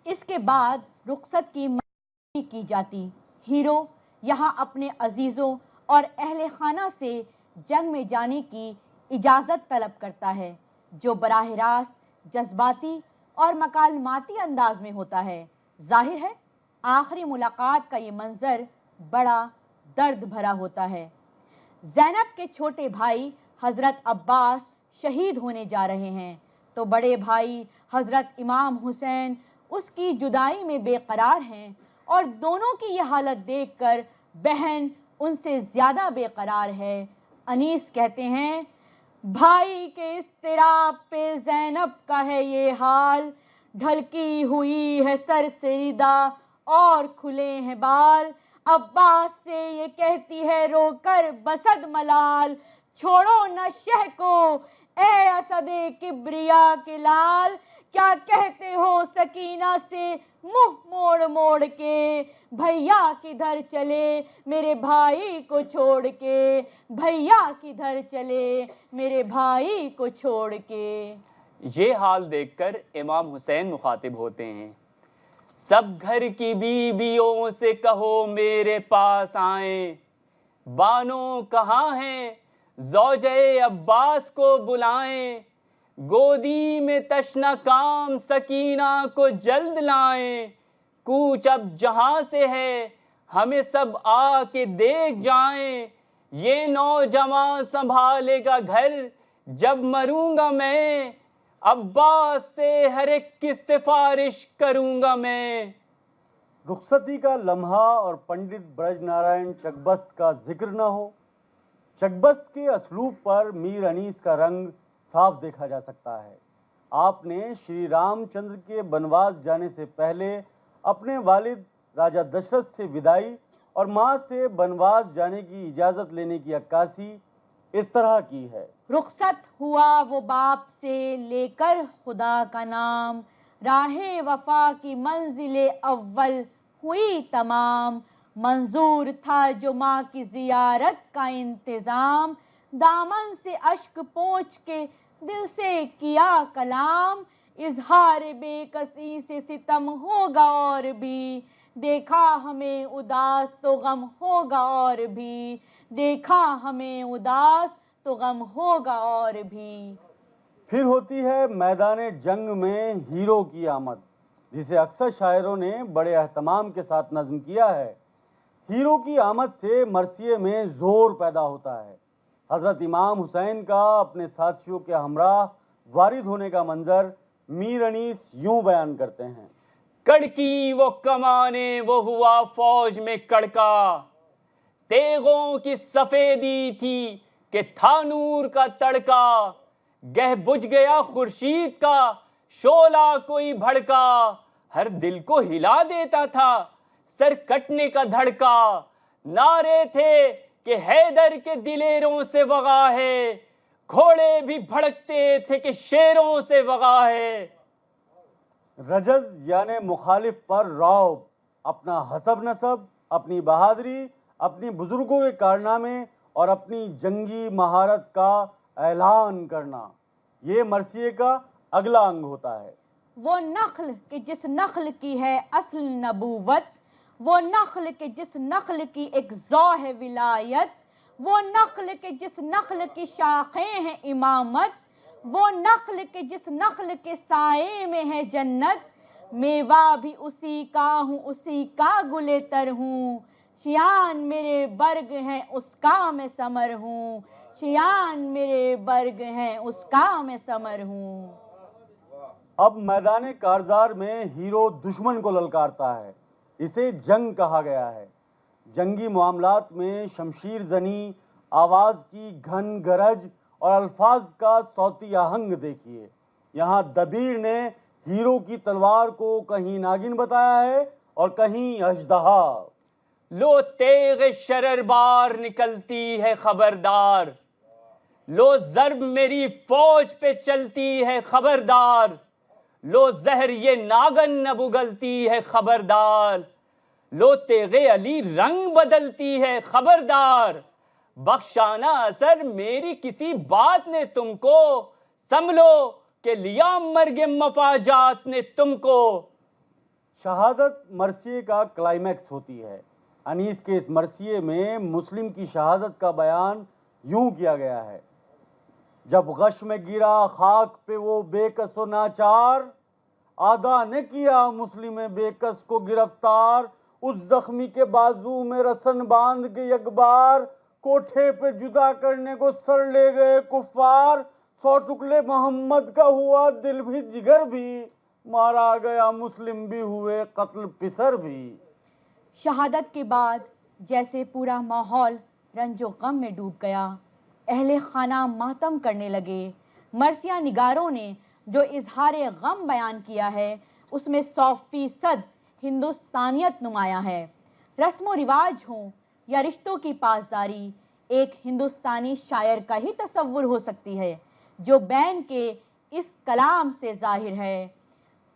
اس کے بعد رخصت کی منظوری کی جاتی۔ ہیرو یہاں اپنے عزیزوں اور اہل خانہ سے جنگ میں جانے کی اجازت طلب کرتا ہے، جو براہ راست جذباتی اور مکالماتی انداز میں ہوتا ہے۔ ظاہر ہے آخری ملاقات کا یہ منظر بڑا درد بھرا ہوتا ہے۔ زینب کے چھوٹے بھائی حضرت عباس شہید ہونے جا رہے ہیں تو بڑے بھائی حضرت امام حسین اس کی جدائی میں بے قرار ہیں، اور دونوں کی یہ حالت دیکھ کر بہن ان سے زیادہ بے قرار ہے۔ انیس کہتے ہیں، بھائی کے اضطراب پہ زینب کا ہے یہ حال، ڈھلکی ہوئی ہے سر سے ردا اور کھلے ہیں بال، عباس سے یہ کہتی ہے رو کر بسد ملال، چھوڑو نہ شہ کو اے اسد کبریا کے لال، کیا کہتے ہو سکینہ سے منہ موڑ موڑ کے، بھیا کدھر چلے میرے بھائی کو چھوڑ کے، بھیا کدھر چلے میرے بھائی کو چھوڑ کے۔ یہ حال دیکھ کر امام حسین مخاطب ہوتے ہیں، سب گھر کی بیویوں سے کہو میرے پاس آئیں، بانو کہاں ہیں زوجے عباس کو بلائیں، گودی میں تشنہ کام سکینہ کو جلد لائیں، کوچ اب جہاں سے ہے ہمیں سب آ کے دیکھ جائیں، یہ نوجوان سنبھالے گا گھر جب مروں گا میں، عباس سے ہر ایک کی سفارش کروں گا میں۔ رخصتی کا لمحہ اور پنڈت برج نارائن چکبست کا ذکر نہ ہو۔ چکبست کے اسلوب پر میر انیس کا رنگ صاف دیکھا جا سکتا ہے۔ آپ نے شری رام چندر کے بنواس جانے سے پہلے اپنے والد راجہ دشرتھ سے ودائی اور ماں سے بنواس جانے کی اجازت لینے کی عکاسی اس طرح کی ہے۔ رخصت ہوا وہ باپ سے لے کر خدا کا نام، راہ وفا کی منزل اول ہوئی تمام، منظور تھا جو ماں کی زیارت کا انتظام، دامن سے اشک پوچھ کے دل سے کیا کلام، اظہار بے کسی سے ستم ہوگا اور بھی، دیکھا ہمیں اداس تو غم ہوگا اور بھی، دیکھا ہمیں اداس تو غم ہوگا اور بھی۔ پھر ہوتی ہے میدان جنگ میں ہیرو کی آمد، جسے اکثر شاعروں نے بڑے اہتمام کے ساتھ نظم کیا ہے۔ ہیرو کی آمد سے مرثیے میں زور پیدا ہوتا ہے۔ حضرت امام حسین کا اپنے ساتھیوں کے ہمراہ وارد ہونے کا منظر میر انیس یوں بیان کرتے ہیں، کڑکی وہ کمانے وہ ہوا فوج میں کڑکا، تیغوں کی سفیدی تھی کہ تھا نور کا تڑکا، گہ بجھ گیا خورشید کا شعلہ کوئی بھڑکا، ہر دل کو ہلا دیتا تھا سر کٹنے کا دھڑکا، نعرے تھے کہ حیدر کے دلیروں سے وغا ہے، گھوڑے بھی بھڑکتے تھے کہ شیروں سے وغا ہے۔ رجز یعنی مخالف پر رعب، اپنا حسب نسب، اپنی بہادری، اپنی بزرگوں کے کارنامے اور اپنی جنگی مہارت کا اعلان کرنا، یہ مرثیے کا اگلا انگ ہوتا ہے۔ وہ نخل کہ جس نخل کی ہے اصل نبوت، وہ نخل کہ جس نخل کی ایک ذو ہے ولایت، وہ نخل کہ جس نخل کی شاخیں ہیں امامت، وہ نخل کہ جس نخل کے سائے میں ہے جنت، میوہ بھی اسی کا ہوں اسی کا گلے تر ہوں، شیان میرے برگ ہیں اس کا میں ثمر ہوں، شیان میرے برگ ہیں اس کا میں ثمر ہوں۔ اب میدان کارزار میں ہیرو دشمن کو للکارتا ہے، اسے جنگ کہا گیا ہے۔ جنگی معاملات میں شمشیر زنی، آواز کی گھن گرج اور الفاظ کا صوتی آہنگ دیکھیے۔ یہاں دبیر نے ہیرو کی تلوار کو کہیں ناگن بتایا ہے اور کہیں اژدہا۔ لو تیغ شرر بار نکلتی ہے خبردار، لو ضرب میری فوج پہ چلتی ہے خبردار، لو زہر یہ ناگن نہ بگلتی ہے خبردار، لو تیغ علی رنگ بدلتی ہے خبردار، بخشانہ اثر میری کسی بات نے تم کو، سنبھلو کہ لیا مرگ مفاجات نے تم کو۔ شہادت مرثیے کا کلائمیکس ہوتی ہے۔ انیس کے اس مرثیے میں مسلم کی شہادت کا بیان یوں کیا گیا ہے: جب غش میں گرا خاک پہ وہ بے کس و ناچار، آدھا نے کیا مسلم بے کس کو گرفتار، اس زخمی کے بازو میں رسن باندھ کے یک بار، کوٹھے پہ جدا کرنے کو سر لے گئے کفار، 100 ٹکڑے محمد کا ہوا دل بھی جگر بھی، مارا گیا مسلم بھی ہوئے قتل پسر بھی۔ شہادت کے بعد جیسے پورا ماحول رنج و غم میں ڈوب گیا، اہل خانہ ماتم کرنے لگے۔ مرثیہ نگاروں نے جو اظہار غم بیان کیا ہے اس میں 100% ہندوستانیت نمایاں ہے۔ رسم و رواج ہوں یا رشتوں کی پاسداری، ایک ہندوستانی شاعر کا ہی تصور ہو سکتی ہے جو بین کے اس کلام سے ظاہر ہے: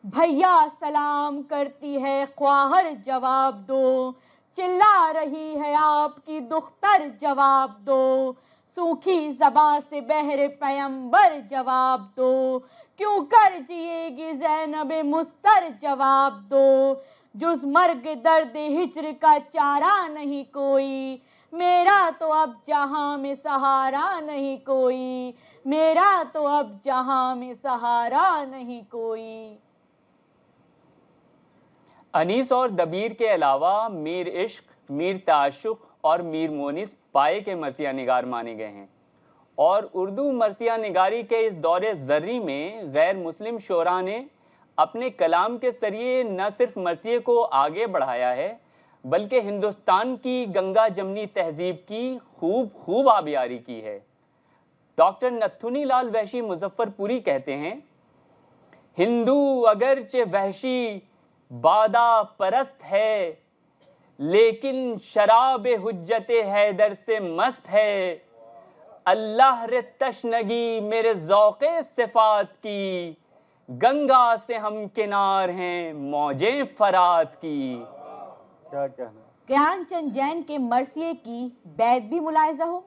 بھیا سلام کرتی ہے خواہر جواب دو، چلا رہی ہے آپ کی دختر جواب دو، سوکھی زباں سے بہر پیمبر جواب دو، کیوں کر جیے گی زینب مستر جواب دو، جز مرگ درد ہجر کا چارہ نہیں کوئی، میرا تو اب جہاں میں سہارا نہیں کوئی، میرا تو اب جہاں میں سہارا نہیں کوئی۔ انیس اور دبیر کے علاوہ میر عشق، میر تعشق اور میر مونس پائے کے مرثیہ نگار مانے گئے ہیں، اور اردو مرثیہ نگاری کے اس دور زرعی میں غیر مسلم شعراء نے اپنے کلام کے ذریعے نہ صرف مرثیے کو آگے بڑھایا ہے بلکہ ہندوستان کی گنگا جمنی تہذیب کی خوب آبیاری کی ہے۔ ڈاکٹر نتھنی لال وحشی مظفر پوری کہتے ہیں: ہندو اگرچہ وحشی بادہ پرست ہے، لیکن شراب حجت حیدر سے مست ہے، اللہ رے تشنگی میرے ذوق صفات کی، گنگا سے ہم کنار ہیں موجیں فرات کی۔ کیا کہنا؟ گیان چند جین کے مرثیے کی بیت بھی ملاحظہ ہو: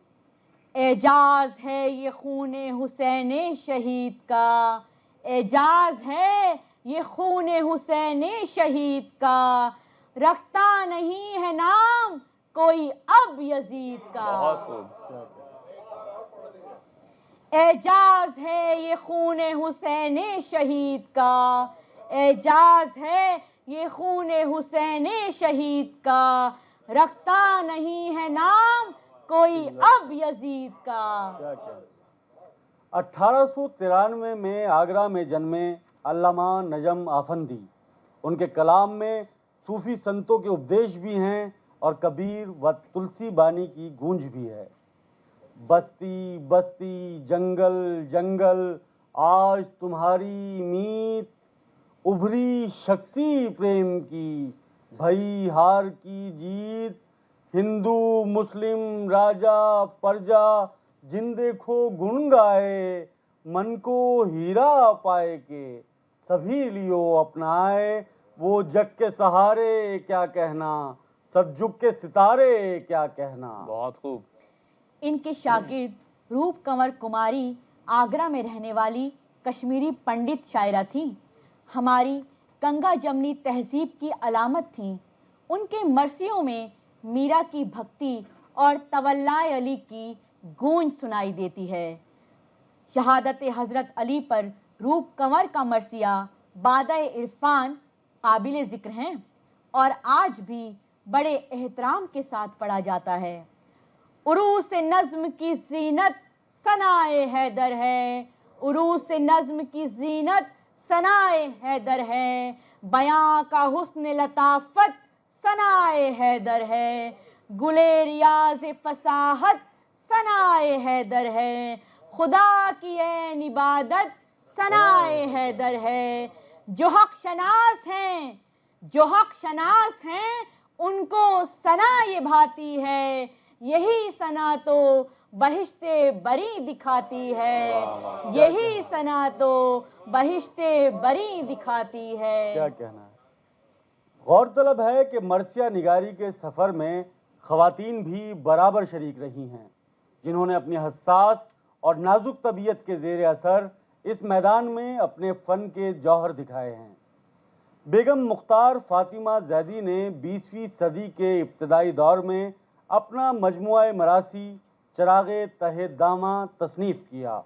اعجاز ہے یہ خون حسین شہید کا، اعجاز ہے یہ خون حسین شہید کا، رکھتا نہیں ہے نام کوئی اب یزید کا۔ بہت خوب۔ اعجاز ہے یہ خون حسین شہید کا، اعجاز ہے یہ خون حسین شہید کا، رکھتا نہیں ہے نام کوئی اب یزید کا۔ 1893 میں آگرہ میں جنمے علامہ نجم آفندی، ان کے کلام میں صوفی سنتوں کے اپدیش بھی ہیں اور کبیر و تلسی بانی کی گونج بھی ہے۔ بستی بستی جنگل جنگل آج تمہاری میت، ابھری شکتی پریم کی بھئی ہار کی جیت، ہندو مسلم راجا پرجا جن دیکھو گن گائے، من کو ہیرا پائے کے سبھی لیو اپنائے، وہ جگ کے سہارے کیا کہنا، سب جگ کے ستارے کیا کہنا۔ بہت خوب۔ ان کے شاگرد روپ کنور کماری آگرہ میں رہنے والی کشمیری پنڈت شاعرہ تھیں، ہماری گنگا جمنی تہذیب کی علامت تھیں۔ ان کے مرثیوں میں میرا کی بھکتی اور تولائے علی کی گونج سنائی دیتی ہے۔ شہادت حضرت علی پر روپ کنور کا مرثیہ بادہ عرفان قابل ذکر ہیں اور آج بھی بڑے احترام کے ساتھ پڑھا جاتا ہے۔ عروس نظم کی زینت ثنائے حیدر ہے، عروس نظم کی زینت ثنائے حیدر ہے، بیاں کا حسن لطافت ثنائے حیدر ہے، گلے ریاض فصاحت ثنائے حیدر ہے، خدا کی عین عبادت ثنائے حیدر ہے۔ جو حق شناس ہیں، جو حق شناس ہیں ان کو ثنا یہ بھاتی ہے، یہی ثنا تو بہشت بری دکھاتی ہے، یہی ثنا تو بہشت بری دکھاتی ہے۔ کیا کہنا ہے؟ غور طلب ہے کہ مرثیہ نگاری کے سفر میں خواتین بھی برابر شریک رہی ہیں، جنہوں نے اپنی حساس اور نازک طبیعت کے زیر اثر اس میدان میں اپنے فن کے جوہر دکھائے ہیں۔ بیگم مختار فاطمہ زیدی نے 20ویں صدی کے ابتدائی دور میں اپنا مجموعہ مراثی چراغ تہ داماں تصنیف کیا۔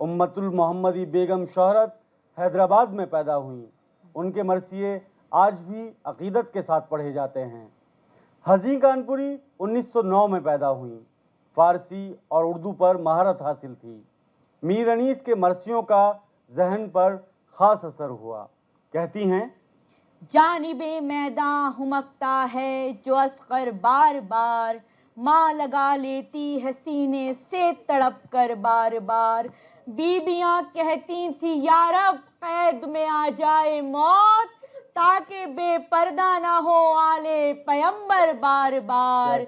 امت المحمدی بیگم شہرت حیدرآباد میں پیدا ہوئیں۔ ان کے مرثیے آج بھی عقیدت کے ساتھ پڑھے جاتے ہیں۔ حزیں کانپوری 1909 میں پیدا ہوئیں۔ فارسی اور اردو پر مہارت حاصل تھی۔ میر انیس کے مرثیوں کا ذہن پر خاص اثر ہوا۔ کہتی ہیں، جانب میداں ہمکتا ہے جو اصغر بار بار، ماں لگا لیتی ہے سینے سے تڑپ کر بار بار۔ بیویاں کہتی تھی یا رب قید میں آ جائے موت، تاکہ بے پردہ نہ ہو آل پیمبر بار بار۔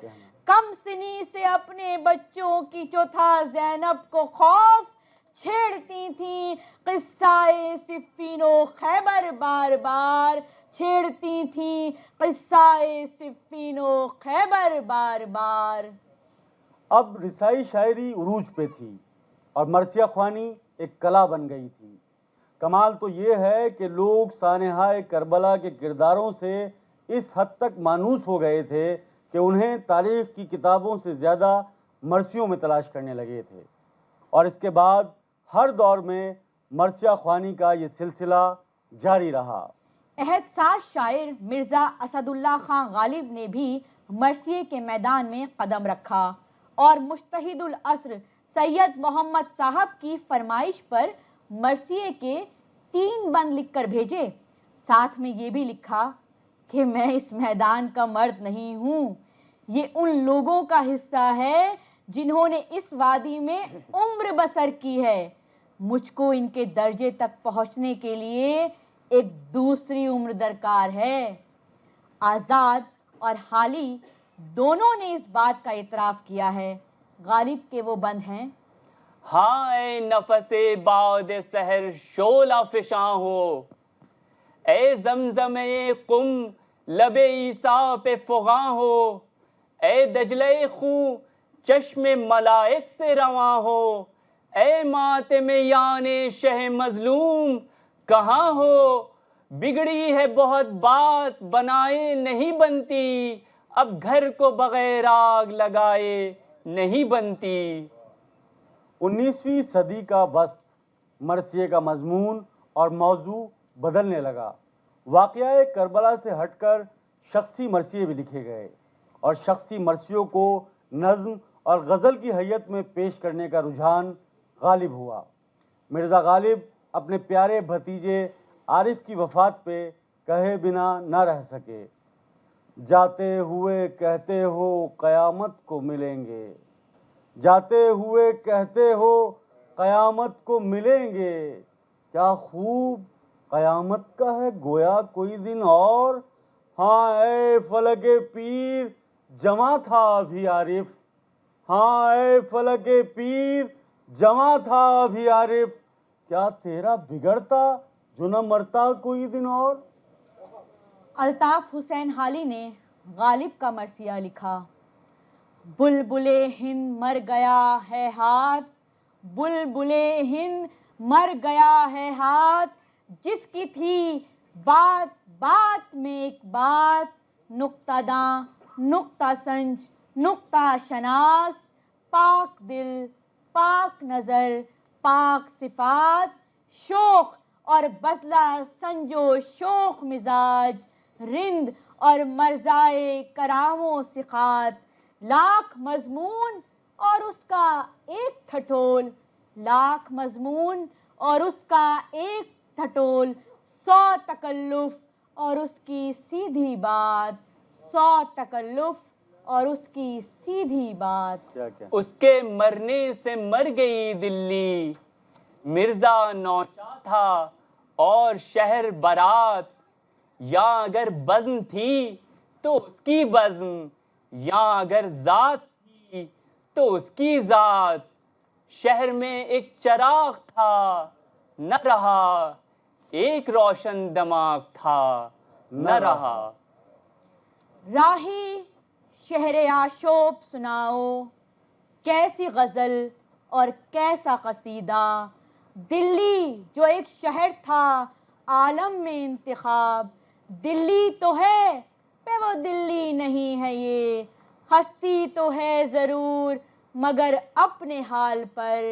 کم سنی سے اپنے بچوں کی جو تھا زینب کو خوف، چھیڑتی تھیں قصہ صفین و خیبر بار بار، چھیڑتی تھیں قصہ صفین و خیبر بار بار۔ اب رسائی شاعری عروج پہ تھی اور مرثیہ خوانی ایک کلا بن گئی تھی۔ کمال تو یہ ہے کہ لوگ سانحہ کربلا کے کرداروں سے اس حد تک مانوس ہو گئے تھے کہ انہیں تاریخ کی کتابوں سے زیادہ مرثیوں میں تلاش کرنے لگے تھے، اور اس کے بعد ہر دور میں مرثیہ خوانی کا یہ سلسلہ جاری رہا۔ عہد ساز شاعر مرزا اسد اللہ خان غالب نے بھی مرثیے کے میدان میں قدم رکھا اور مجتہد العصر سید محمد صاحب کی فرمائش پر مرثیے کے 3 بند لکھ کر بھیجے۔ ساتھ میں یہ بھی لکھا کہ میں اس میدان کا مرد نہیں ہوں، یہ ان لوگوں کا حصہ ہے جنہوں نے اس وادی میں عمر بسر کی ہے۔ مجھ کو ان کے درجے تک پہنچنے کے لیے ایک دوسری عمر درکار ہے۔ آزاد اور حالی دونوں نے اس بات کا اعتراف کیا ہے۔ غالب کے وہ بند ہیں، ہاں اے نفس باد سحر شعلہ فشاں ہو، اے زمزم قم لب عیسیٰ پہ فغاں ہو، اے دجلہ خوں چشم ملائک سے رواں ہو، اے ماتم یان شہ مظلوم کہاں ہو، بگڑی ہے بہت بات بنائے نہیں بنتی، اب گھر کو بغیر آگ لگائے نہیں بنتی۔ 19ویں صدی کا وسط، مرثیے کا مضمون اور موضوع بدلنے لگا۔ واقعہ کربلا سے ہٹ کر شخصی مرثیے بھی لکھے گئے اور شخصی مرثیوں کو نظم اور غزل کی حیت میں پیش کرنے کا رجحان غالب ہوا۔ مرزا غالب اپنے پیارے بھتیجے عارف کی وفات پہ کہے بنا نہ رہ سکے۔ جاتے ہوئے کہتے ہو قیامت کو ملیں گے، جاتے ہوئے کہتے ہو قیامت کو ملیں گے، کیا خوب قیامت کا ہے گویا کوئی دن اور، ہاں اے فلک پیر جمع تھا ابھی عارف، ہاں اے فلک پیر جمع تھا ابھی عارف، کیا تیرا بگڑتا جو نہ مرتا کوئی دن اور۔ الطاف حسین حالی نے غالب کا مرثیہ لکھا، بلبل ہند مر گیا ہے ہاتھ، بلبل ہند مر گیا ہے ہاتھ، جس کی تھی بات بات میں ایک بات، نقطہ داں نقطہ سنج نقطہ شناس، پاک دل پاک نظر پاک صفات، شوق اور بزلہ سنجو شوق مزاج، رند اور مرزائے کرام و ثقات، لاکھ مضمون اور اس کا ایک ٹھٹول، لاکھ مضمون اور اس کا ایک ٹھٹول، 100 تکلف اور اس کی سیدھی بات، 100 تکلف اور اس کی سیدھی بات۔ اس کے مرنے سے مر گئی دلی، مرزا نوشا تھا اور شہر برات، یا اگر بزم تھی تو اس کی بزم، یا اگر ذات تھی تو اس کی ذات، شہر میں ایک چراغ تھا نہ رہا، ایک روشن دماغ تھا نہ رہا۔ راہی شہر آشوب سناؤ، کیسی غزل اور کیسا قصیدہ، دلی جو ایک شہر تھا عالم میں انتخاب، دلی تو ہے پہ وہ دلی نہیں ہے یہ، ہستی تو ہے ضرور مگر اپنے حال پر،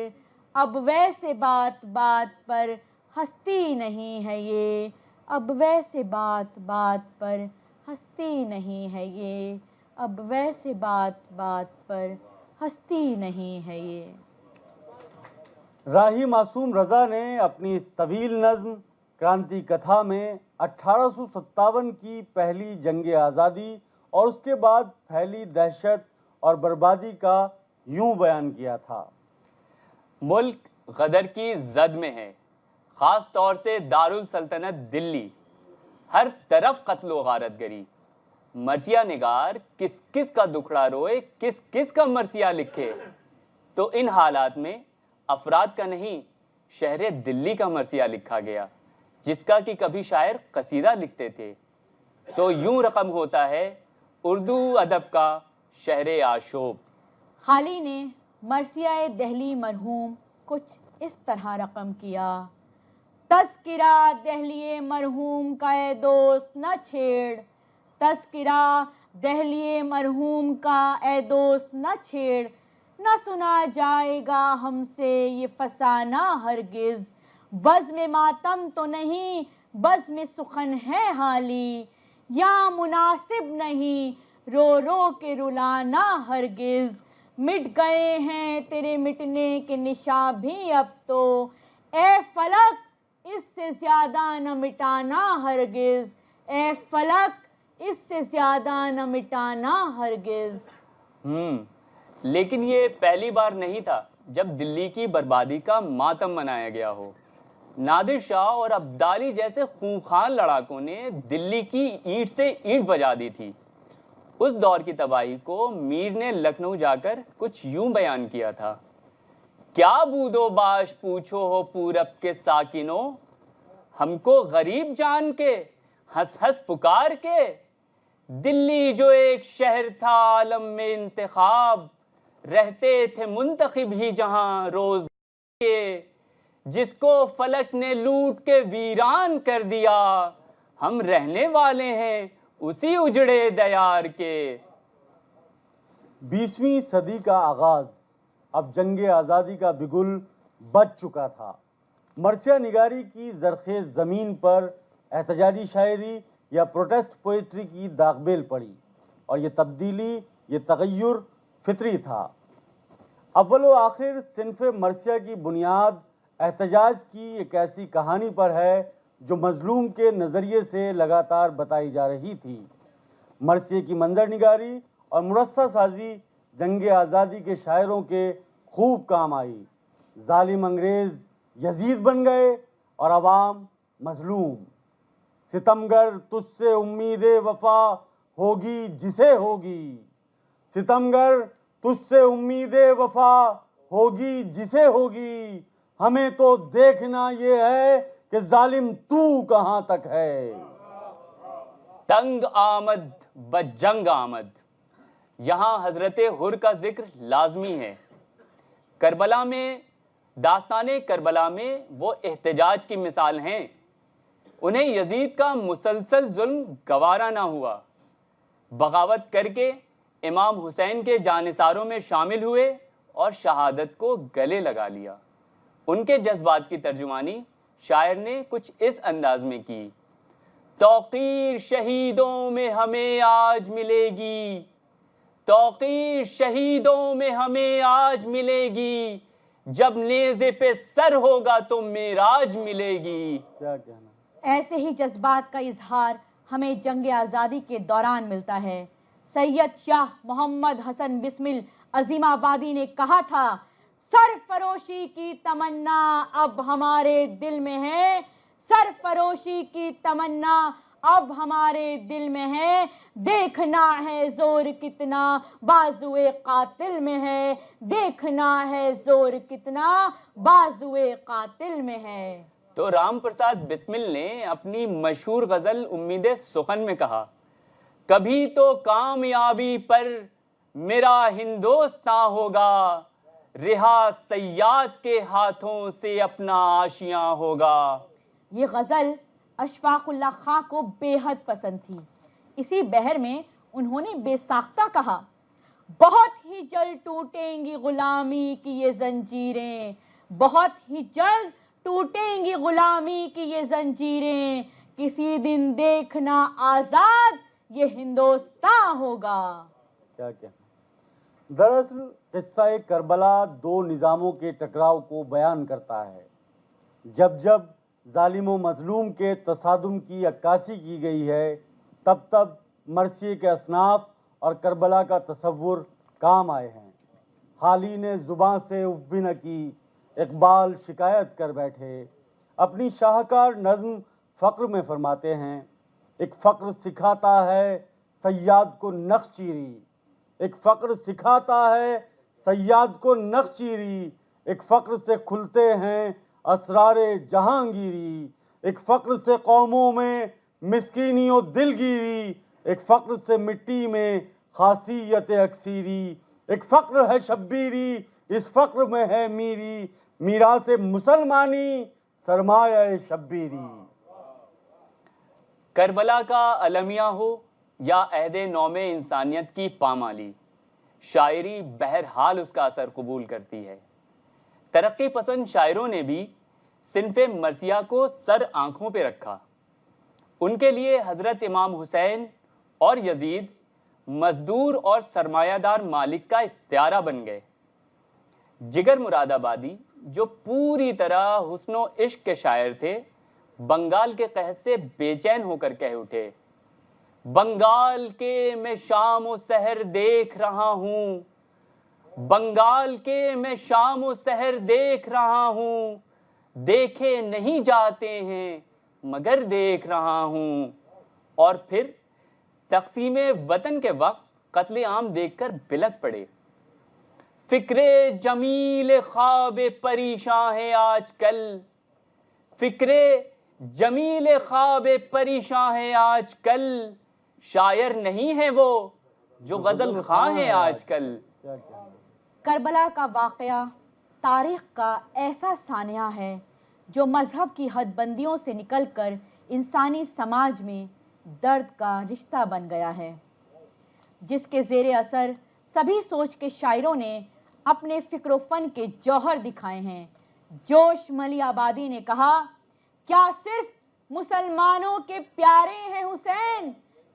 اب ویسے بات بات پر ہستی نہیں ہے یہ، اب ویسے بات بات پر ہستی نہیں ہے یہ، اب ویسے بات بات پر ہستی نہیں ہے یہ۔ راہی معصوم رضا نے اپنی اس طویل نظم کرانتی کتھا میں 1857 کی پہلی جنگ آزادی اور اس کے بعد پھیلی دہشت اور بربادی کا یوں بیان کیا تھا۔ ملک غدر کی زد میں ہے، خاص طور سے دارالسلطنت دلی، ہر طرف قتل و غارت گری، مرثیہ نگار کس کس کا دکھڑا روئے، کس کس کا مرثیہ لکھے، تو ان حالات میں افراد کا نہیں شہر دلی کا مرثیہ لکھا گیا، جس کا کہ کبھی شاعر قصیدہ لکھتے تھے۔ تو یوں رقم ہوتا ہے اردو ادب کا شہر آشوب۔ خالی نے مرثیہ دہلی مرحوم کچھ اس طرح رقم کیا: تذکرہ دہلی مرحوم کا اے دوست نہ چھیڑ، تذکرہ دہلی مرحوم کا اے دوست نہ چھیڑ، نہ سنا جائے گا ہم سے یہ فسانہ ہرگز، بزم ماتم تو نہیں بزم سخن ہے حالی، یا مناسب نہیں رو رو کے رلانا ہرگز، مٹ گئے ہیں تیرے مٹنے کے نشاں بھی اب تو، اے فلک اس سے زیادہ نہ مٹانا ہرگز، اے فلک اس سے زیادہ نہ مٹانا ہرگز۔ لیکن یہ پہلی بار نہیں تھا جب دلی کی بربادی کا ماتم منایا گیا ہو۔ نادر شاہ اور ابدالی جیسے خونخوار لڑاکوں نے دلی کی اینٹ سے اینٹ بجا دی تھی۔ اس دور کی تباہی کو میر نے لکھنؤ جا کر کچھ یوں بیان کیا تھا: کیا بود و باش پوچھو ہو پورب کے ساکنوں، ہم کو غریب جان کے ہنس ہنس پکار کے، دلی جو ایک شہر تھا عالم میں انتخاب، رہتے تھے منتخب ہی جہاں روز کے، جس کو فلک نے لوٹ کے ویران کر دیا، ہم رہنے والے ہیں اسی اجڑے دیار کے۔ 20ویں صدی کا آغاز، اب جنگ آزادی کا بگل بج چکا تھا۔ مرثیہ نگاری کی زرخیز زمین پر احتجاجی شاعری یا پروٹیسٹ پوئٹری کی داغ بیل پڑی، اور یہ تبدیلی، یہ تغیر فطری تھا۔ اول و آخر صنف مرثیہ کی بنیاد احتجاج کی ایک ایسی کہانی پر ہے جو مظلوم کے نظریے سے لگاتار بتائی جا رہی تھی۔ مرثیے کی منظر نگاری اور مرصع سازی جنگ آزادی کے شاعروں کے خوب کام آئی۔ ظالم انگریز یزید بن گئے اور عوام مظلوم۔ ستمگر تجھ سے امید وفا ہوگی جسے ہوگی، ستمگر تجھ سے امید وفا ہوگی جسے ہوگی، ہمیں تو دیکھنا یہ ہے کہ ظالم تو کہاں تک ہے۔ تنگ آمد بجنگ آمد، یہاں حضرت حر کا ذکر لازمی ہے۔ کربلا میں، داستان کربلا میں وہ احتجاج کی مثال ہیں۔ انہیں یزید کا مسلسل ظلم گوارا نہ ہوا، بغاوت کر کے امام حسین کے جانثاروں میں شامل ہوئے اور شہادت کو گلے لگا لیا۔ ان کے جذبات کی ترجمانی شاعر نے کچھ اس انداز میں کی: توقیر شہیدوں میں ہمیں آج ملے گی، توقیر شہیدوں میں ہمیں آج ملے گی، جب نیزے پہ سر ہوگا تو معراج ملے گی۔ کیا کہنا۔ ایسے ہی جذبات کا اظہار ہمیں جنگ آزادی کے دوران ملتا ہے۔ سید شاہ محمد حسن بسمل عظیم آبادی نے کہا تھا: سرفروشی کی تمنا اب ہمارے دل میں ہے، سرفروشی کی تمنا اب ہمارے دل میں ہے، دیکھنا ہے زور کتنا بازوئے قاتل میں ہے، دیکھنا ہے زور کتنا بازوئے قاتل میں ہے۔ تو رام پرساد بسمل نے اپنی مشہور غزل امید سخن میں کہا: کبھی تو کامیابی پر میرا ہندوستاں ہوگا، رہا صیاد کے ہاتھوں سے اپنا آشیاں ہوگا۔ یہ غزل اشفاق اللہ خاں کو بے حد پسند تھی۔ اسی بہر میں انہوں نے بے ساختہ کہا، بہت ہی جلد ٹوٹیں گی غلامی کی یہ زنجیریں، بہت ہی جلد ٹوٹیں گی غلامی کی یہ زنجیریں، کسی دن دیکھنا آزاد یہ ہندوستان ہوگا۔ کیا دراصل قصہ کربلا دو نظاموں کے ٹکراؤ کو بیان کرتا ہے۔ جب جب ظالم و مظلوم کے تصادم کی عکاسی کی گئی ہے، تب تب مرثیے کے اصناف اور کربلا کا تصور کام آئے ہیں۔ حالی نے زباں سے اف بھی نہ کی، اقبال شکایت کر بیٹھے۔ اپنی شاہکار نظم فقر میں فرماتے ہیں، ایک فقر سکھاتا ہے صیاد کو نخ چیری، ایک فقر سکھاتا ہے صیاد کو نخ چیری، ایک فقر سے کھلتے ہیں اسرار جہانگیری، ایک فقر سے قوموں میں مسکینی و دلگیری، ایک فقر سے مٹی میں خاصیت اکثیری، ایک فقر ہے شبیری اس فقر میں ہے میری، میراث مسلمانی سرمایہ شبیری۔ کربلا کا المیہ ہو یا عہد نوم انسانیت کی پامالی، شاعری بہرحال اس کا اثر قبول کرتی ہے۔ ترقی پسند شاعروں نے بھی صنف مرثیہ کو سر آنکھوں پہ رکھا۔ ان کے لیے حضرت امام حسین اور یزید مزدور اور سرمایہ دار مالک کا استعارہ بن گئے۔ جگر مراد آبادی جو پوری طرح حسن و عشق کے شاعر تھے، بنگال کے قحط سے بے چین ہو کر کہہ اٹھے، بنگال کے میں شام و سحر دیکھ رہا ہوں، بنگال کے میں شام و سحر دیکھ رہا ہوں، دیکھے نہیں جاتے ہیں مگر دیکھ رہا ہوں۔ اور پھر تقسیم وطن کے وقت قتل عام دیکھ کر بلک پڑے، فکر جمیل خواب پریشاں ہے آج کل، فکر جمیل خواب پریشاں ہے آج کل، شاعر نہیں ہے وہ جو غزل خواں ہے آج کل۔ کربلا کا واقعہ تاریخ کا ایسا سانحہ ہے جو مذہب کی حد بندیوں سے نکل کر انسانی سماج میں درد کا رشتہ بن گیا ہے، جس کے زیر اثر سبھی سوچ کے شاعروں نے اپنے فکر و فن کے جوہر دکھائے ہیں۔ جوش ملی آبادی نے کہا، کیا صرف مسلمانوں کے پیارے ہیں حسین،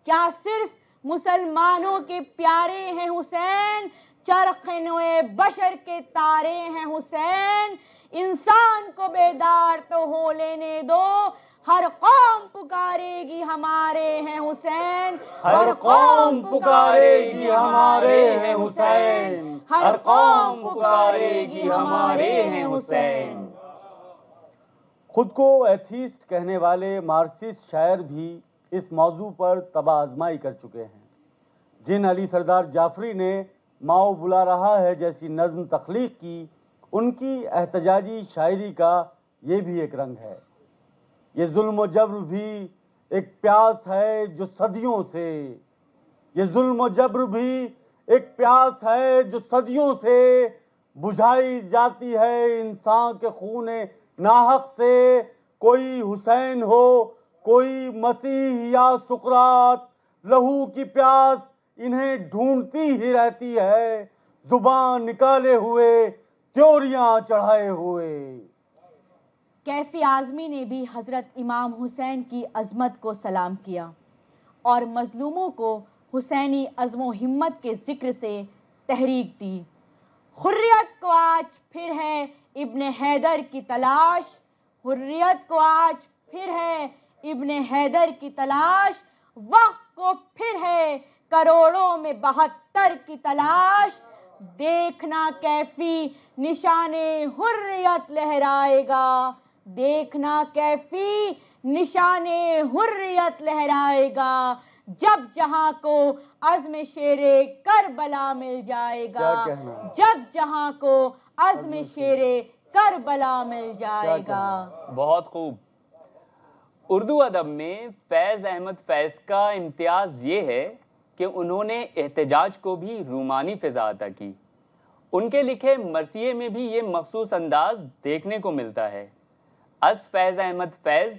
کیا صرف مسلمانوں کے پیارے ہیں حسین، چرخ نوے بشر کے تارے ہیں حسین، انسان کو بیدار تو ہو لینے دو، ہر قوم پکارے گی ہمارے ہیں حسین، ہر قوم پکارے گی ہمارے ہیں حسین، ہر قوم پکارے گی ہمارے ہیں حسین۔ خود کو ایتھیسٹ کہنے والے مارکسسٹ شاعر بھی اس موضوع پر طبع آزمائی کر چکے ہیں۔ جن علی سردار جعفری نے ماؤ بلا رہا ہے جیسی نظم تخلیق کی، ان کی احتجاجی شاعری کا یہ بھی ایک رنگ ہے۔ یہ ظلم و جبر بھی ایک پیاس ہے جو صدیوں سے، یہ ظلم و جبر بھی ایک پیاس ہے جو صدیوں سے بجھائی جاتی ہے انسان کے خون ناحق سے، کوئی حسین ہو کوئی مسیح یا سقراط، لہو کی پیاس انہیں ڈھونڈتی ہی رہتی ہے، زبان نکالے ہوئے تیوریاں چڑھائے ہوئے۔ کیفی اعظمی نے بھی حضرت امام حسین کی عظمت کو سلام کیا اور مظلوموں کو حسینی عزم و ہمت کے ذکر سے تحریک دی۔ حریت کو آج پھر ہے ابن حیدر کی تلاش، حریت کو آج پھر ہے ابن حیدر کی تلاش، وقت کو پھر ہے کروڑوں میں 72 کی تلاش، دیکھنا کیفی نشان حریت لہرائے گا، دیکھنا کیفی نشان حریت لہرائے گا، جب جہاں کو عزم شیر کربلا مل جائے گا، جب جہاں کو عزم شیر کربلا مل جائے گا۔ بہت خوب۔ اردو ادب میں فیض احمد فیض کا امتیاز یہ ہے کہ انہوں نے احتجاج کو بھی رومانی فضا عطا کی۔ ان کے لکھے مرثیے میں بھی یہ مخصوص انداز دیکھنے کو ملتا ہے۔ از فیض احمد فیض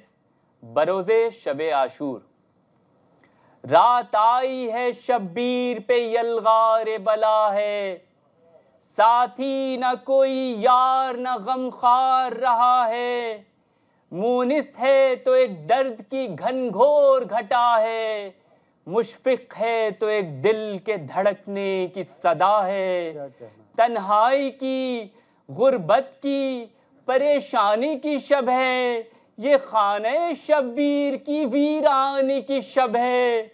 بروز شب عاشور. رات آئی ہے شبیر پہ یلغار بلا ہے, ساتھی نہ کوئی یار نہ غم خوار رہا ہے, مونس ہے تو ایک درد کی گھنگھور گھٹا ہے, مشفق ہے تو ایک دل کے دھڑکنے کی صدا ہے, تنہائی کی غربت کی پریشانی کی شب ہے, یہ خانہ شبیر کی ویرانی کی شب ہے.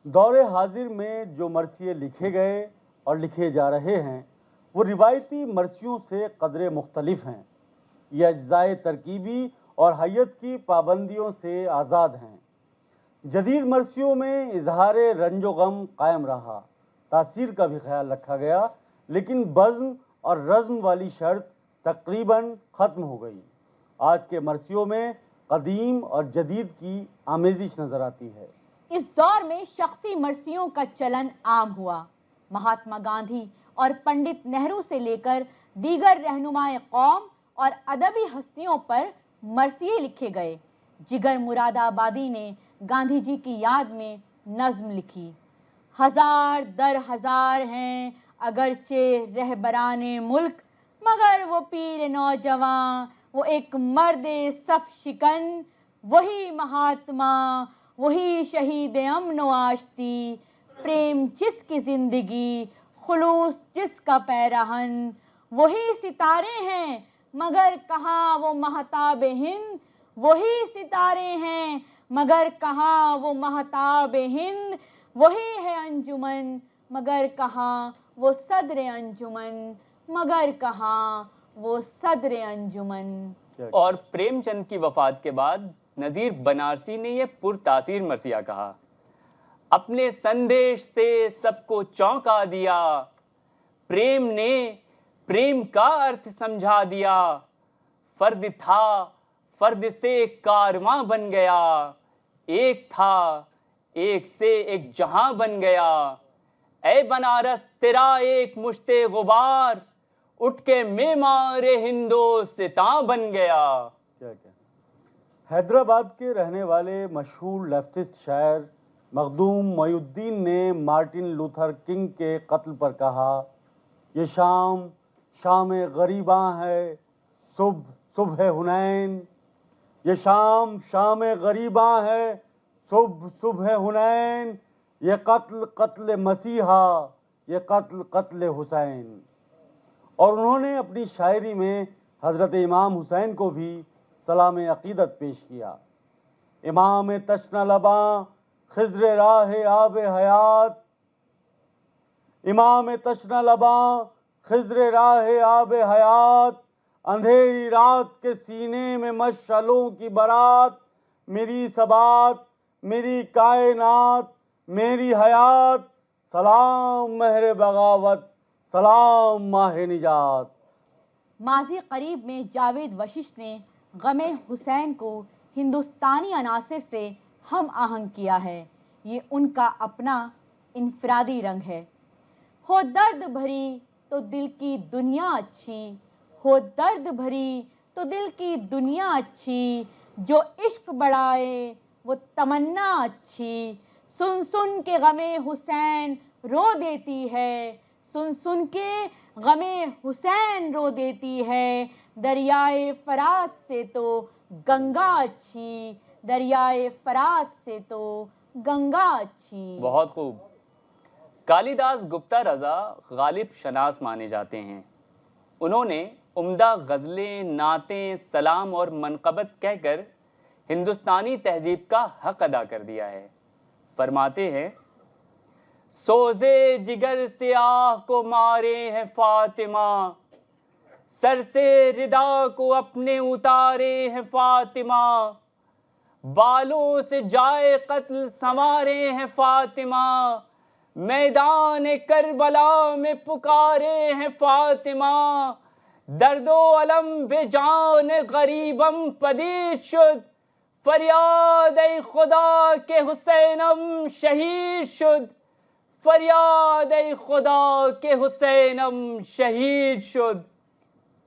دور حاضر میں جو مرثیے لکھے گئے اور لکھے جا رہے ہیں وہ روایتی مرثیوں سے قدرے مختلف ہیں. یہ اجزائے ترکیبی اور حیت کی پابندیوں سے آزاد ہیں. جدید مرثیوں میں اظہار رنج و غم قائم رہا, تاثیر کا بھی خیال رکھا گیا, لیکن بزم اور رزم والی شرط تقریباً ختم ہو گئی. آج کے مرثیوں میں قدیم اور جدید کی آمیزش نظر آتی ہے. اس دور میں شخصی مرثیوں کا چلن عام ہوا. مہاتما گاندھی اور پنڈت نہرو سے لے کر دیگر رہنمائے قوم اور ادبی ہستیوں پر مرثیے لکھے گئے. جگر مراد آبادی نے گاندھی جی کی یاد میں نظم لکھی. ہزار در ہزار ہیں اگرچہ رہبران ملک, مگر وہ پیر نوجواں وہ ایک مرد صف شکن, وہی مہاتما وہی شہید امن و آشتی, پریم جس کی زندگی خلوص جس کا پیراہن, وہی ستارے ہیں مگر کہاں وہ مہتاب ہند, وہی ستارے ہیں مگر کہاں وہ مہتاب ہند, وہی ہے انجمن مگر کہاں وہ صدر انجمن, مگر کہاں وہ صدر انجمن. اور پریم چند کی وفات کے بعد نذیر بنارسی نے یہ پرتاثیر مرثیہ کہا. اپنے سندیش سے سب کو چونکا دیا, پریم نے پریم کا ارتھ سمجھا دیا, فرد تھا فرد سے کارواں بن گیا, ایک تھا ایک سے ایک جہاں بن گیا, اے بنارس تیرا ایک مشت غبار, اٹھ کے معمار ہندوستاں بن گیا. حیدرآباد کے رہنے والے مشہور لیفٹسٹ شاعر مخدوم محی الدین نے مارٹن لوتھر کنگ کے قتل پر کہا, یہ شام شام غریباں ہے صبح صبح حنین, یہ شام شام غریباں ہے صبح صبح حنین, یہ قتل قتل مسیحا یہ قتل قتل حسین. اور انہوں نے اپنی شاعری میں حضرت امام حسین کو بھی سلام عقیدت پیش کیا. امام تشنہ لباں خضر راہ آب حیات, امام تشنہ لباں خضر راہ آب حیات, اندھیری رات کے سینے میں مشعلوں کی برات, میری ثبات میری کائنات میری حیات, سلام مہر بغاوت سلام ماہ نجات. ماضی قریب میں جاوید وشش نے غم حسین کو ہندوستانی عناصر سے ہم آہنگ کیا ہے. یہ ان کا اپنا انفرادی رنگ ہے. ہو درد بھری تو دل کی دنیا اچھی, ہو درد بھری تو دل کی دنیا اچھی, جو عشق بڑھائے وہ تمنا اچھی, سن سن کے غم حسین رو دیتی ہے, سن سن کے غم حسین رو دیتی ہے, دریائے فرات سے تو گنگا اچھی, دریائے فرات سے تو گنگا اچھی. بہت خوب. کالی داس گپتا رضا غالب شناس مانے جاتے ہیں. انہوں نے عمدہ غزلیں, نعتیں, سلام اور منقبت کہہ کر ہندوستانی تہذیب کا حق ادا کر دیا ہے. فرماتے ہیں, سوزے جگر سے آہ کو مارے ہیں فاطمہ, سر سے ردا کو اپنے اتارے ہیں فاطمہ, بالوں سے جائے قتل سنوارے ہیں فاطمہ, میدان کربلا میں پکارے ہیں فاطمہ, درد و علم بے جان غریبم پدید شد, فریاد ای خدا کہ حسینم شہید شد, فریاد ای خدا کہ حسینم شہید شد.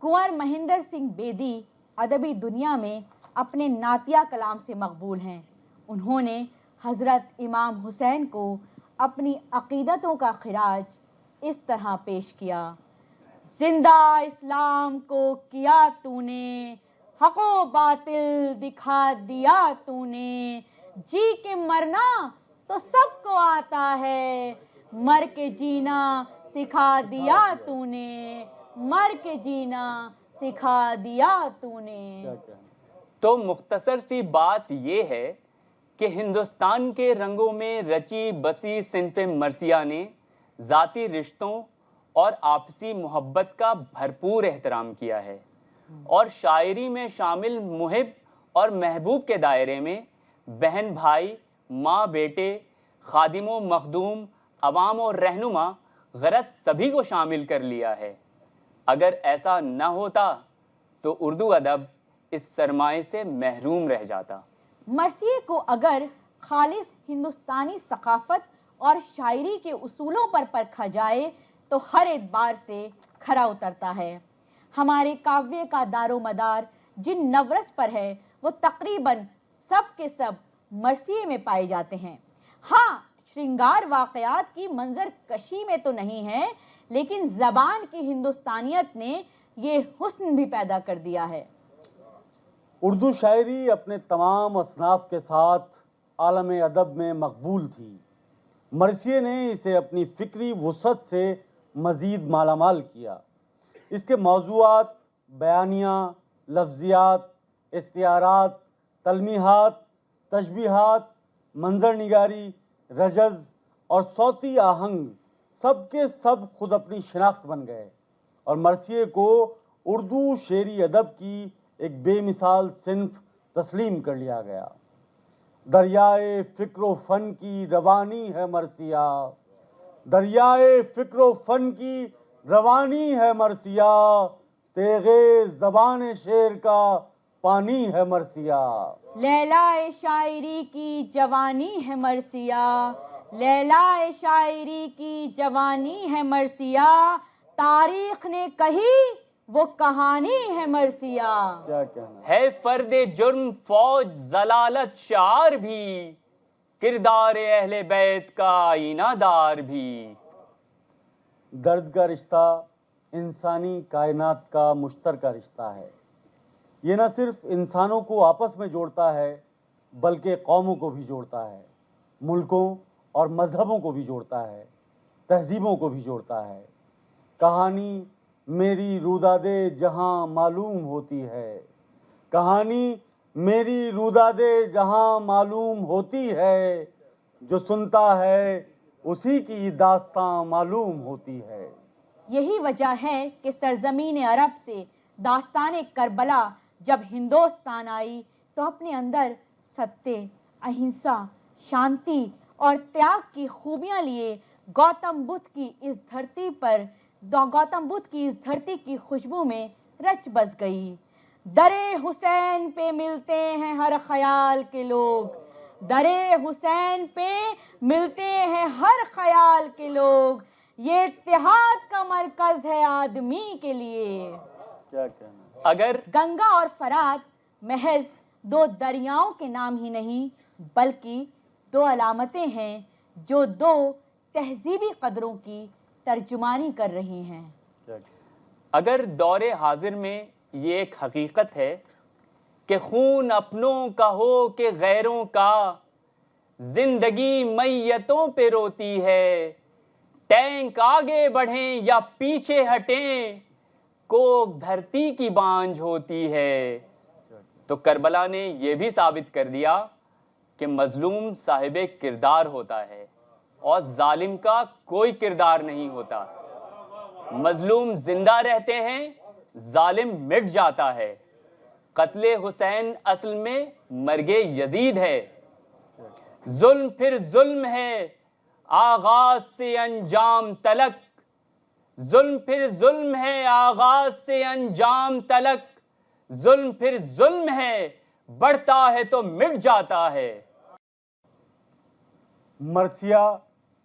کنور مہندر سنگھ بیدی ادبی دنیا میں اپنے نعتیہ کلام سے مقبول ہیں۔ انہوں نے حضرت امام حسین کو اپنی عقیدتوں کا خراج اس طرح پیش کیا: زندہ اسلام کو کیا تو نے، حق و باطل دکھا دیا تو نے، جی کے مرنا تو سب کو آتا ہے، مر کے جینا سکھا دیا تو نے، مر کے جینا سکھا دیا تو نے۔ تو مختصر سی بات یہ ہے کہ ہندوستان کے رنگوں میں رچی بسی صنف مرثیہ نے ذاتی رشتوں اور آپسی محبت کا بھرپور احترام کیا ہے، اور شاعری میں شامل محب اور محبوب کے دائرے میں بہن بھائی، ماں بیٹے، خادم و مخدوم، عوام اور رہنما غرض سبھی کو شامل کر لیا ہے۔ اگر ایسا نہ ہوتا تو اردو ادب اس سرمائے سے محروم رہ جاتا۔ مرثیے کو اگر خالص ہندوستانی ثقافت اور شاعری کے اصولوں پر پرکھا جائے تو ہر اعتبار سے کھرا اترتا ہے۔ ہمارے کاویہ کا دار و مدار جن نورس پر ہے وہ تقریباً سب کے سب مرثیے میں پائے جاتے ہیں۔ ہاں، شرنگار واقعات کی منظر کشی میں تو نہیں ہے، لیکن زبان کی ہندوستانیت نے یہ حسن بھی پیدا کر دیا ہے۔ اردو شاعری اپنے تمام اصناف کے ساتھ عالم ادب میں مقبول تھی۔ مرثیے نے اسے اپنی فکری وسعت سے مزید مالا مال کیا۔ اس کے موضوعات، بیانیہ، لفظیات، استعارات، تلمیحات، تشبیہات، منظر نگاری، رجز اور صوتی آہنگ سب کے سب خود اپنی شناخت بن گئے، اور مرثیے کو اردو شعری ادب کی ایک بے مثال صنف تسلیم کر لیا گیا۔ دریائے فکر و فن کی روانی ہے مرثیہ، دریائے فکر و فن کی روانی ہے مرثیہ، تیغِ زبان شعر کا پانی ہے مرثیہ۔ لیلائے شاعری کی جوانی ہے مرثیہ، لیلائے شاعری کی جوانی ہے مرثیہ، تاریخ نے کہی وہ کہانی ہے مرثیہ۔ کیا کہنا ہے فرد جرم فوج ضلالت شعار بھی، کردار اہل بیت کا آئینہ دار بھی۔ درد کا رشتہ انسانی کائنات کا مشترکہ رشتہ ہے۔ یہ نہ صرف انسانوں کو آپس میں جوڑتا ہے بلکہ قوموں کو بھی جوڑتا ہے، ملکوں اور مذہبوں کو بھی جوڑتا ہے، تہذیبوں کو بھی جوڑتا ہے۔ کہانی میری روداد جہاں معلوم ہوتی ہے، کہانی میری روداد جہاں معلوم ہوتی ہے، جو سنتا ہے اسی کی داستاں معلوم ہوتی ہے۔ یہی وجہ ہے کہ سرزمین عرب سے داستان کربلا جب ہندوستان آئی تو اپنے اندر ستیہ، اہنسا، شانتی اور تیاگ کی خوبیاں لیے گوتم بدھ کی اس دھرتی کی خوشبو میں رچ بس گئی۔ درے حسین پہ ملتے ہیں ہر خیال کے لوگ، درے حسین پہ ملتے ہیں ہر خیال کے لوگ، یہ اتحاد کا مرکز ہے آدمی کے لیے۔ کیا کہنا؟ اگر گنگا اور فرات محض دو دریاؤں کے نام ہی نہیں بلکہ دو علامتیں ہیں جو دو تہذیبی قدروں کی ترجمانی کر رہی ہیں۔ اگر دور حاضر میں یہ ایک حقیقت ہے کہ خون اپنوں کا ہو کہ غیروں کا، زندگی میتوں پہ روتی ہے، ٹینک آگے بڑھیں یا پیچھے ہٹیں، کوک دھرتی کی بانجھ ہوتی ہے، تو کربلا نے یہ بھی ثابت کر دیا کہ مظلوم صاحب کردار ہوتا ہے اور ظالم کا کوئی کردار نہیں ہوتا۔ مظلوم زندہ رہتے ہیں، ظالم مٹ جاتا ہے۔ قتل حسین اصل میں مرگ یزید ہے۔ ظلم پھر ظلم ہے آغاز سے انجام تلک، ظلم پھر ظلم ہے آغاز سے انجام تلک، ظلم پھر ظلم ہے بڑھتا ہے تو مٹ جاتا ہے۔ مرثیہ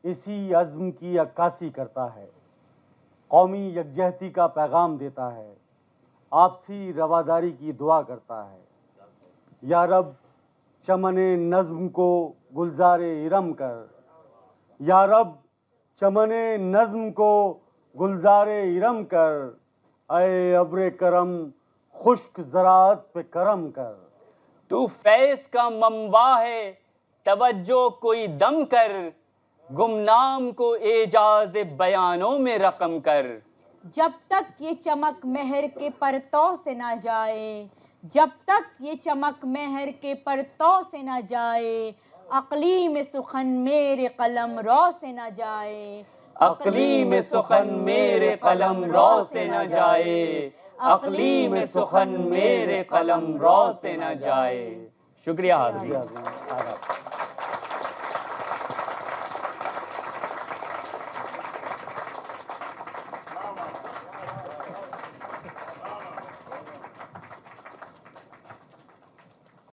اسی عزم کی عکاسی کرتا ہے، قومی یکجہتی کا پیغام دیتا ہے، آپسی رواداری کی دعا کرتا ہے۔ یا رب چمن نظم کو گلزار ارم کر، یا رب چمن نظم کو گلزار ارم کر، اے ابر کرم خشک زراعت پہ کرم کر۔ تو فیض کا منبع ہے توجہ کوئی دم کر، گمنام کو اعجاز بیانوں میں رقم کر۔ جب تک یہ چمک مہر کے پرتو سے نہ جائے، جب تک یہ چمک مہر کے پرتو سے نہ جائے، اقلیم سخن میرے قلم رو سے نہ جائے، اقلیم سخن میرے قلم رو سے نہ جائے، اقلیم سخن میرے قلم رو سے نہ جائے۔ شکریہ حاضرین۔ آداب۔